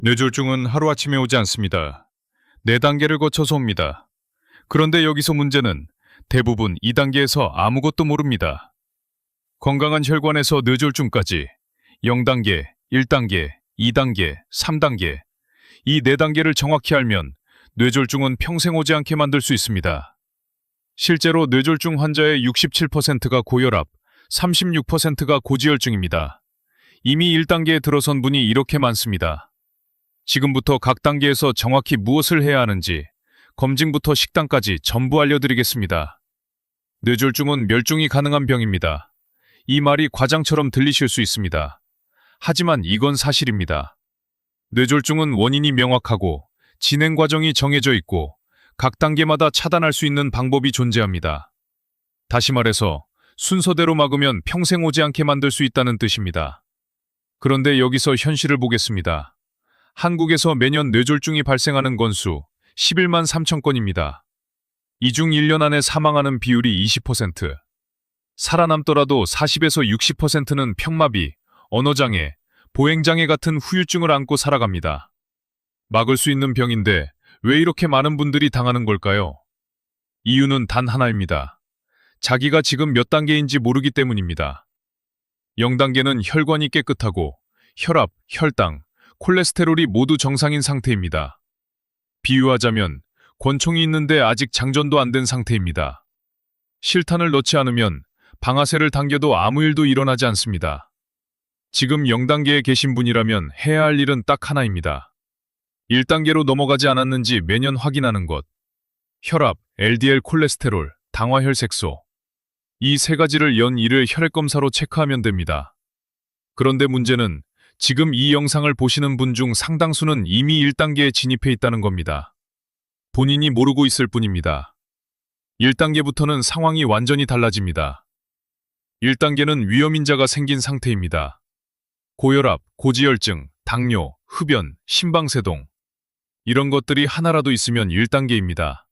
뇌졸중은 하루아침에 오지 않습니다. 4단계를 거쳐서 옵니다. 그런데 여기서 문제는 대부분 2단계에서 아무것도 모릅니다. 건강한 혈관에서 뇌졸중까지 0단계, 1단계, 2단계, 3단계, 이 4단계를 정확히 알면 뇌졸중은 평생 오지 않게 만들 수 있습니다. 실제로 뇌졸중 환자의 67%가 고혈압, 36%가 고지혈증입니다. 이미 1단계에 들어선 분이 이렇게 많습니다. 지금부터 각 단계에서 정확히 무엇을 해야 하는지, 검진부터 식단까지 전부 알려드리겠습니다. 뇌졸중은 멸종이 가능한 병입니다. 이 말이 과장처럼 들리실 수 있습니다. 하지만 이건 사실입니다. 뇌졸중은 원인이 명확하고 진행 과정이 정해져 있고 각 단계마다 차단할 수 있는 방법이 존재합니다. 다시 말해서 순서대로 막으면 평생 오지 않게 만들 수 있다는 뜻입니다. 그런데 여기서 현실을 보겠습니다. 한국에서 매년 뇌졸중이 발생하는 건수 11만 3천 건입니다. 이 중 1년 안에 사망하는 비율이 20%. 살아남더라도 40에서 60%는 평마비, 언어장애, 보행장애 같은 후유증을 안고 살아갑니다. 막을 수 있는 병인데 왜 이렇게 많은 분들이 당하는 걸까요? 이유는 단 하나입니다. 자기가 지금 몇 단계인지 모르기 때문입니다. 0단계는 혈관이 깨끗하고 혈압, 혈당, 콜레스테롤이 모두 정상인 상태입니다. 비유하자면 권총이 있는데 아직 장전도 안 된 상태입니다. 실탄을 넣지 않으면 방아쇠를 당겨도 아무 일도 일어나지 않습니다. 지금 0단계에 계신 분이라면 해야 할 일은 딱 하나입니다. 1단계로 넘어가지 않았는지 매년 확인하는 것. 혈압, LDL 콜레스테롤, 당화혈색소. 이 세 가지를 연 1회 혈액검사로 체크하면 됩니다. 그런데 문제는 지금 이 영상을 보시는 분 중 상당수는 이미 1단계에 진입해 있다는 겁니다. 본인이 모르고 있을 뿐입니다. 1단계부터는 상황이 완전히 달라집니다. 1단계는 위험인자가 생긴 상태입니다. 고혈압, 고지혈증, 당뇨, 흡연, 심방세동. 이런 것들이 하나라도 있으면 1단계입니다.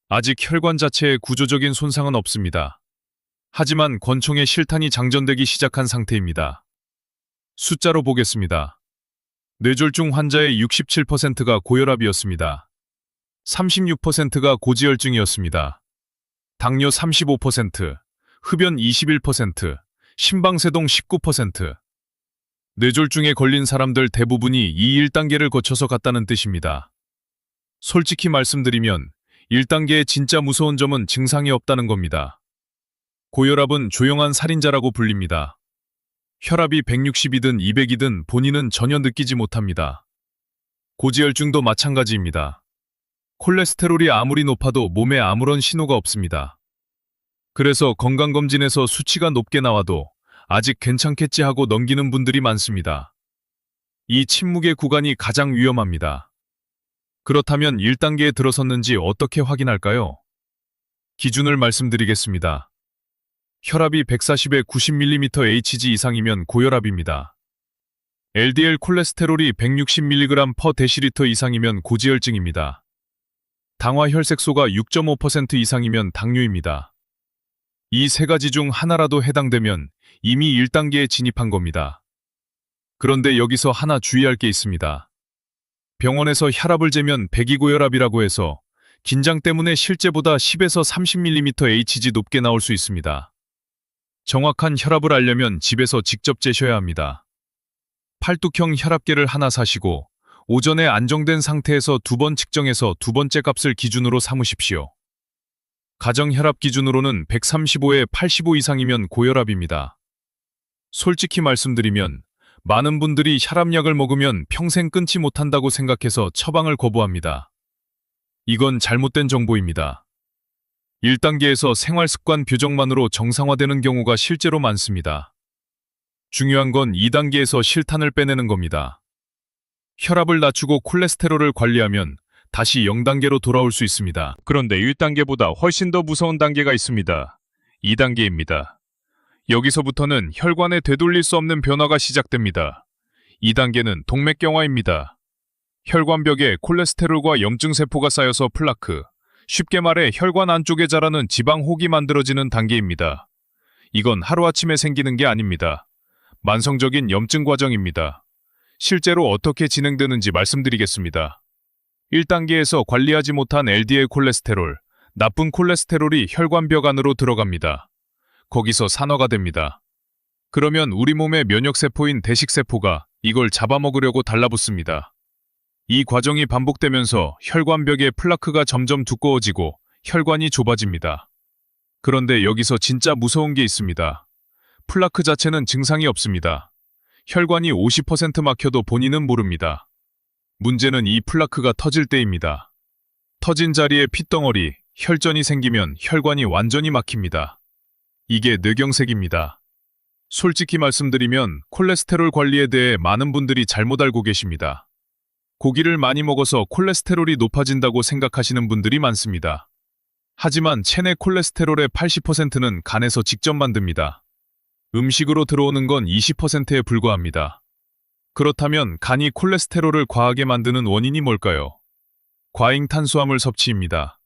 아직 혈관 자체에 구조적인 손상은 없습니다. 하지만 권총의 실탄이 장전되기 시작한 상태입니다. 숫자로 보겠습니다. 뇌졸중 환자의 67%가 고혈압이었습니다. 36%가 고지혈증이었습니다. 당뇨 35%, 흡연 21%, 심방세동 19%. 뇌졸중에 걸린 사람들 대부분이 이 1단계를 거쳐서 갔다는 뜻입니다. 솔직히 말씀드리면 1단계의 진짜 무서운 점은 증상이 없다는 겁니다. 고혈압은 조용한 살인자라고 불립니다. 혈압이 160이든 200이든 본인은 전혀 느끼지 못합니다. 고지혈증도 마찬가지입니다. 콜레스테롤이 아무리 높아도 몸에 아무런 신호가 없습니다. 그래서 건강검진에서 수치가 높게 나와도 아직 괜찮겠지 하고 넘기는 분들이 많습니다. 이 침묵의 구간이 가장 위험합니다. 그렇다면 1단계에 들어섰는지 어떻게 확인할까요? 기준을 말씀드리겠습니다. 혈압이 140에 90mmHg 이상이면 고혈압입니다. LDL 콜레스테롤이 160mg/dL 이상이면 고지혈증입니다. 당화혈색소가 6.5% 이상이면 당뇨입니다. 이 세 가지 중 하나라도 해당되면 이미 1단계에 진입한 겁니다. 그런데 여기서 하나 주의할 게 있습니다. 병원에서 혈압을 재면 배기고혈압이라고 해서 긴장 때문에 실제보다 10에서 30mmHg 높게 나올 수 있습니다. 정확한 혈압을 알려면 집에서 직접 재셔야 합니다. 팔뚝형 혈압계를 하나 사시고 오전에 안정된 상태에서 2번 측정해서 두 번째 값을 기준으로 삼으십시오. 가정 혈압 기준으로는 135에 85 이상이면 고혈압입니다. 솔직히 말씀드리면 많은 분들이 혈압약을 먹으면 평생 끊지 못한다고 생각해서 처방을 거부합니다. 이건 잘못된 정보입니다. 1단계에서 생활습관 교정만으로 정상화되는 경우가 실제로 많습니다. 중요한 건 2단계에서 실탄을 빼내는 겁니다. 혈압을 낮추고 콜레스테롤을 관리하면 다시 0단계로 돌아올 수 있습니다. 그런데 1단계보다 훨씬 더 무서운 단계가 있습니다. 2단계입니다. 여기서부터는 혈관에 되돌릴 수 없는 변화가 시작됩니다. 2단계는 동맥경화입니다. 혈관벽에 콜레스테롤과 염증세포가 쌓여서 플라크, 쉽게 말해 혈관 안쪽에 자라는 지방혹이 만들어지는 단계입니다. 이건 하루아침에 생기는 게 아닙니다. 만성적인 염증 과정입니다. 실제로 어떻게 진행되는지 말씀드리겠습니다. 1단계에서 관리하지 못한 LDL 콜레스테롤, 나쁜 콜레스테롤이 혈관벽 안으로 들어갑니다. 거기서 산화가 됩니다. 그러면 우리 몸의 면역세포인 대식세포가 이걸 잡아먹으려고 달라붙습니다. 이 과정이 반복되면서 혈관벽의 플라크가 점점 두꺼워지고 혈관이 좁아집니다. 그런데 여기서 진짜 무서운 게 있습니다. 플라크 자체는 증상이 없습니다. 혈관이 50% 막혀도 본인은 모릅니다. 문제는 이 플라크가 터질 때입니다. 터진 자리에 핏덩어리, 혈전이 생기면 혈관이 완전히 막힙니다. 이게 뇌경색입니다. 솔직히 말씀드리면 콜레스테롤 관리에 대해 많은 분들이 잘못 알고 계십니다. 고기를 많이 먹어서 콜레스테롤이 높아진다고 생각하시는 분들이 많습니다. 하지만 체내 콜레스테롤의 80%는 간에서 직접 만듭니다. 음식으로 들어오는 건 20%에 불과합니다. 그렇다면 간이 콜레스테롤을 과하게 만드는 원인이 뭘까요? 과잉 탄수화물 섭취입니다.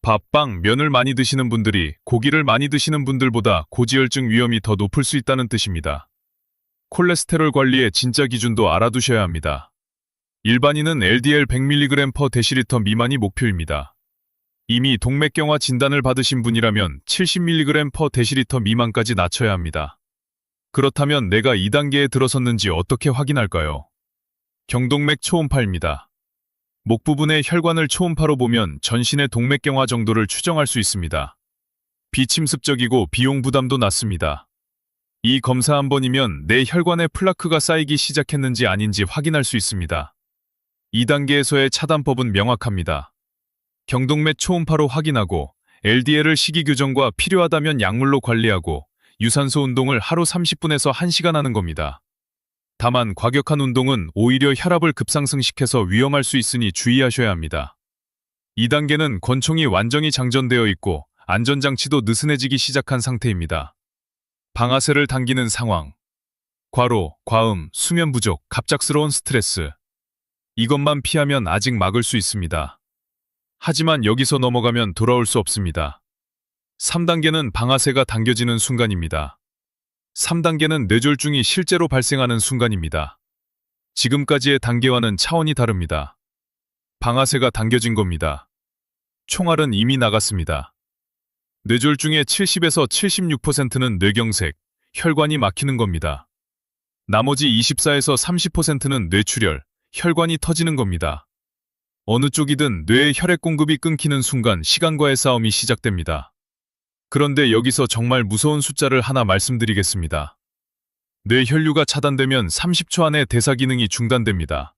밥, 빵, 면을 많이 드시는 분들이 고기를 많이 드시는 분들보다 고지혈증 위험이 더 높을 수 있다는 뜻입니다. 콜레스테롤 관리의 진짜 기준도 알아두셔야 합니다. 일반인은 LDL 100mg/dL 미만이 목표입니다. 이미 동맥경화 진단을 받으신 분이라면 70mg/dL 미만까지 낮춰야 합니다. 그렇다면 내가 2단계에 들어섰는지 어떻게 확인할까요? 경동맥 초음파입니다. 목 부분의 혈관을 초음파로 보면 전신의 동맥경화 정도를 추정할 수 있습니다. 비침습적이고 비용 부담도 낮습니다. 이 검사 한 번이면 내 혈관에 플라크가 쌓이기 시작했는지 아닌지 확인할 수 있습니다. 2단계에서의 차단법은 명확합니다. 경동맥 초음파로 확인하고 LDL을 식이교정과 필요하다면 약물로 관리하고 유산소 운동을 하루 30분에서 1시간 하는 겁니다. 다만 과격한 운동은 오히려 혈압을 급상승시켜서 위험할 수 있으니 주의하셔야 합니다. 2단계는 권총이 완전히 장전되어 있고 안전장치도 느슨해지기 시작한 상태입니다. 방아쇠를 당기는 상황, 과로, 과음, 수면 부족, 갑작스러운 스트레스. 이것만 피하면 아직 막을 수 있습니다. 하지만 여기서 넘어가면 돌아올 수 없습니다. 3단계는 방아쇠가 당겨지는 순간입니다. 3단계는 뇌졸중이 실제로 발생하는 순간입니다. 지금까지의 단계와는 차원이 다릅니다. 방아쇠가 당겨진 겁니다. 총알은 이미 나갔습니다. 뇌졸중의 70에서 76%는 뇌경색, 혈관이 막히는 겁니다. 나머지 24에서 30%는 뇌출혈, 혈관이 터지는 겁니다. 어느 쪽이든 뇌의 혈액 공급이 끊기는 순간 시간과의 싸움이 시작됩니다. 그런데 여기서 정말 무서운 숫자를 하나 말씀드리겠습니다. 뇌 혈류가 차단되면 30초 안에 대사 기능이 중단됩니다.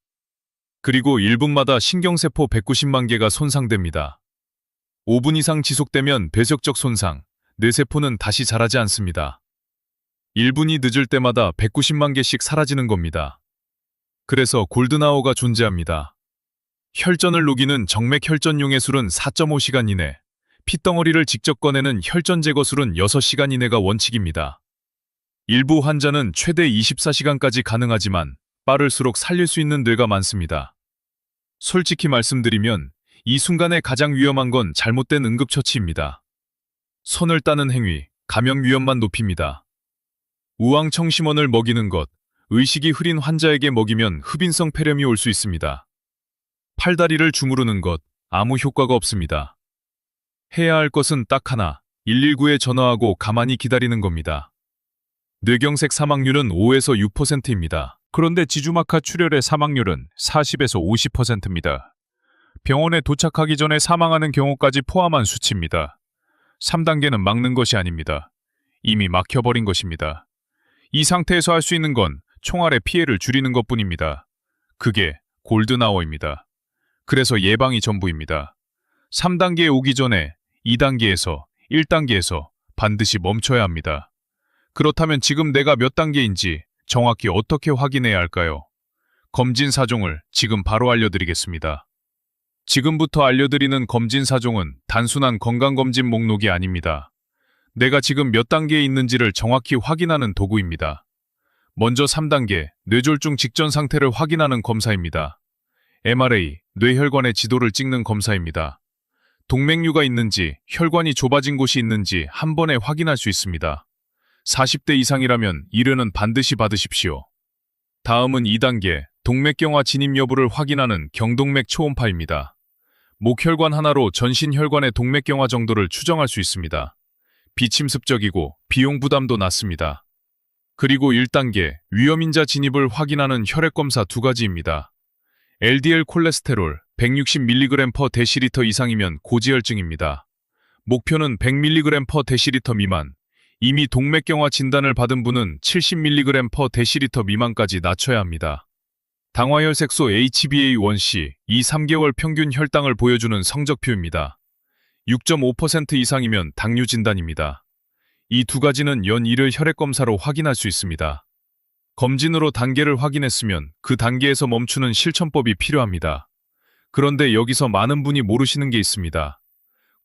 그리고 1분마다 신경세포 190만 개가 손상됩니다. 5분 이상 지속되면 배석적 손상, 뇌세포는 다시 자라지 않습니다. 1분이 늦을 때마다 190만 개씩 사라지는 겁니다. 그래서 골든아워가 존재합니다. 혈전을 녹이는 정맥 혈전용의 술은 4.5시간 이내, 핏덩어리를 직접 꺼내는 혈전 제거술은 6시간 이내가 원칙입니다. 일부 환자는 최대 24시간까지 가능하지만 빠를수록 살릴 수 있는 뇌가 많습니다. 솔직히 말씀드리면 이 순간에 가장 위험한 건 잘못된 응급처치입니다. 손을 따는 행위, 감염 위험만 높입니다. 우황청심원을 먹이는 것, 의식이 흐린 환자에게 먹이면 흡인성 폐렴이 올 수 있습니다. 팔다리를 주무르는 것, 아무 효과가 없습니다. 해야 할 것은 딱 하나, 119에 전화하고 가만히 기다리는 겁니다. 뇌경색 사망률은 5에서 6%입니다. 그런데 지주막하 출혈의 사망률은 40에서 50%입니다. 병원에 도착하기 전에 사망하는 경우까지 포함한 수치입니다. 3단계는 막는 것이 아닙니다. 이미 막혀버린 것입니다. 이 상태에서 할 수 있는 건 총알의 피해를 줄이는 것뿐입니다. 그게 골든아워입니다. 그래서 예방이 전부입니다. 3단계에 오기 전에 2단계에서 1단계에서 반드시 멈춰야 합니다. 그렇다면 지금 내가 몇 단계인지 정확히 어떻게 확인해야 할까요? 검진 사종을 지금 바로 알려드리겠습니다. 지금부터 알려드리는 검진 사종은 단순한 건강검진 목록이 아닙니다. 내가 지금 몇 단계에 있는지를 정확히 확인하는 도구입니다. 먼저 3단계, 뇌졸중 직전 상태를 확인하는 검사입니다. MRA, 뇌혈관의 지도를 찍는 검사입니다. 동맥류가 있는지, 혈관이 좁아진 곳이 있는지 한 번에 확인할 수 있습니다. 40대 이상이라면 1회는 반드시 받으십시오. 다음은 2단계, 동맥경화 진입 여부를 확인하는 경동맥 초음파입니다. 목혈관 하나로 전신 혈관의 동맥경화 정도를 추정할 수 있습니다. 비침습적이고 비용 부담도 낮습니다. 그리고 1단계, 위험인자 진입을 확인하는 혈액검사 2가지입니다. LDL 콜레스테롤 160mg/dL 이상이면 고지혈증입니다. 목표는 100mg/dL 미만, 이미 동맥경화 진단을 받은 분은 70mg/dL 미만까지 낮춰야 합니다. 당화혈색소 HbA1c 2-3개월 평균 혈당을 보여주는 성적표입니다. 6.5% 이상이면 당뇨 진단입니다. 이 2가지는 연 1을 혈액검사로 확인할 수 있습니다. 검진으로 단계를 확인했으면 그 단계에서 멈추는 실천법이 필요합니다. 그런데 여기서 많은 분이 모르시는 게 있습니다.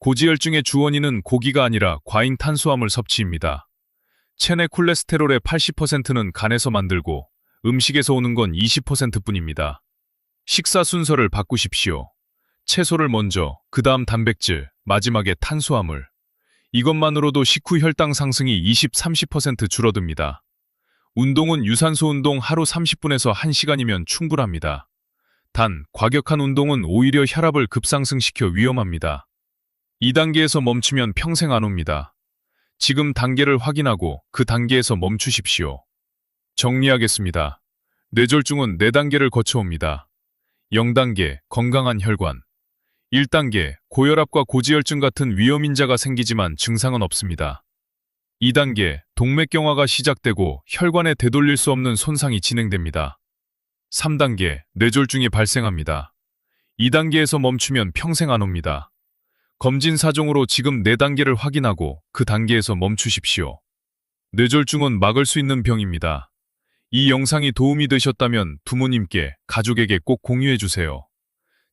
고지혈증의 주원인은 고기가 아니라 과잉 탄수화물 섭취입니다. 체내 콜레스테롤의 80%는 간에서 만들고 음식에서 오는 건 20%뿐입니다. 식사 순서를 바꾸십시오. 채소를 먼저, 그 다음 단백질, 마지막에 탄수화물. 이것만으로도 식후 혈당 상승이 20-30% 줄어듭니다. 운동은 유산소 운동 하루 30분에서 1시간이면 충분합니다. 단, 과격한 운동은 오히려 혈압을 급상승시켜 위험합니다. 2단계에서 멈추면 평생 안 옵니다. 지금 단계를 확인하고 그 단계에서 멈추십시오. 정리하겠습니다. 뇌졸중은 4단계를 거쳐옵니다. 0단계, 건강한 혈관. 1단계, 고혈압과 고지혈증 같은 위험인자가 생기지만 증상은 없습니다. 2단계, 동맥경화가 시작되고 혈관에 되돌릴 수 없는 손상이 진행됩니다. 3단계, 뇌졸중이 발생합니다. 2단계에서 멈추면 평생 안 옵니다. 검진 사정으로 지금 4단계를 확인하고 그 단계에서 멈추십시오. 뇌졸중은 막을 수 있는 병입니다. 이 영상이 도움이 되셨다면 부모님께, 가족에게 꼭 공유해주세요.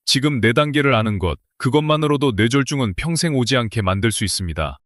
지금 4단계를 아는 것, 그것만으로도 뇌졸중은 평생 오지 않게 만들 수 있습니다.